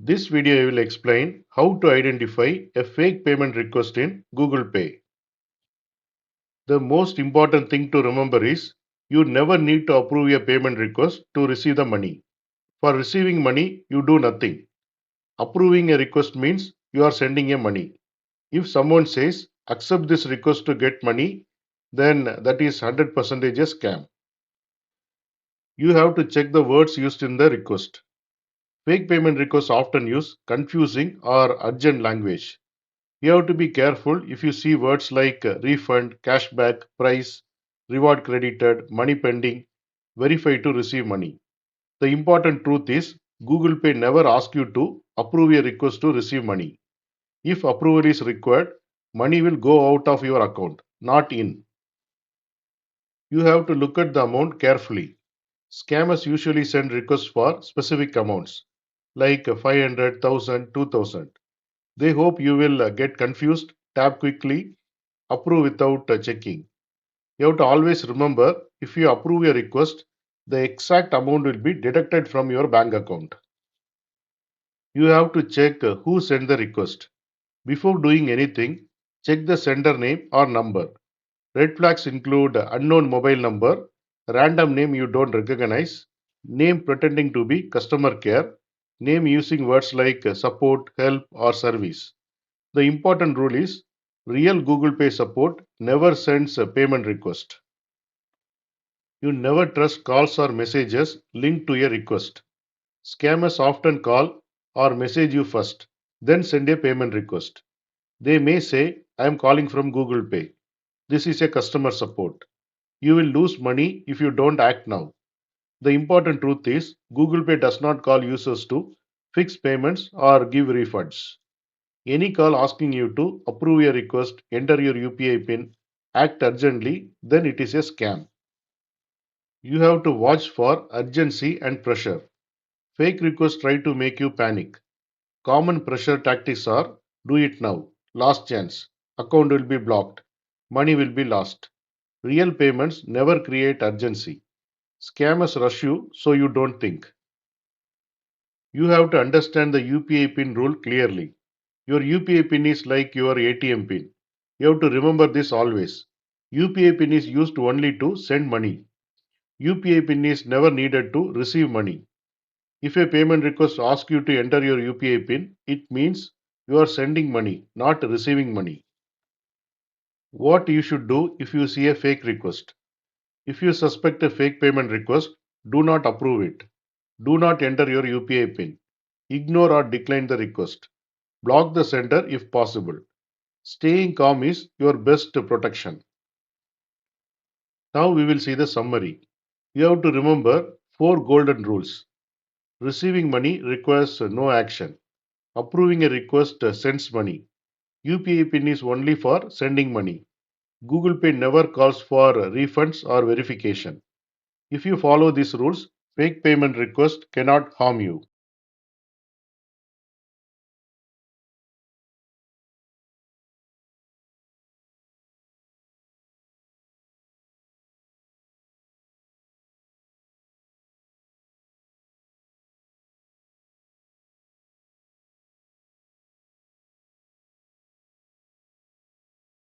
This video will explain how to identify a fake payment request in Google Pay. The most important thing to remember is you never need to approve a payment request to receive the money. For receiving money, you do nothing. Approving a request means you are sending a money. If someone says accept this request to get money, then that is 100% a scam. You have to check the words used in the request. Fake payment requests often use confusing or urgent language. You have to be careful if you see words like refund, cashback, price, reward credited, money pending, verify to receive money. The important truth is Google Pay never asks you to approve a request to receive money. If approval is required, money will go out of your account, not in. You have to look at the amount carefully. Scammers usually send requests for specific amounts like 500, 1000, 2000. They hope you will get confused, tap quickly, approve without checking. You have to always remember if you approve a request, the exact amount will be deducted from your bank account. You have to check who sent the request. Before doing anything, check the sender name or number. Red flags include unknown mobile number, random name you don't recognize, name pretending to be customer care, name using words like support, help, or service. The important rule is real Google Pay support never sends a payment request. You never trust calls or messages linked to a request. Scammers often call or message you first, then send a payment request. They may say, I am calling from Google Pay. This is a customer support. You will lose money if you don't act now. The important truth is Google Pay does not call users to fix payments or give refunds. Any call asking you to approve a request, enter your UPI PIN, act urgently, then it is a scam. You have to watch for urgency and pressure. Fake requests try to make you panic. Common pressure tactics are do it now, last chance, account will be blocked, money will be lost. Real payments never create urgency. Scammers rush you so you don't think. You have to understand the UPI PIN rule clearly. Your UPI PIN is like your ATM PIN. You have to remember this always. UPI PIN is used only to send money. UPI PIN is never needed to receive money. If a payment request asks you to enter your UPI PIN, it means you are sending money, not receiving money. What you should do if you see a fake request. If you suspect a fake payment request, do not approve it. Do not enter your UPI PIN. Ignore or decline the request. Block the sender if possible. Staying calm is your best protection. Now we will see the summary. You have to remember four golden rules. Receiving money requires no action. Approving a request sends money. UPI PIN is only for sending money. Google Pay never calls for refunds or verification. If you follow these rules, fake payment request cannot harm you.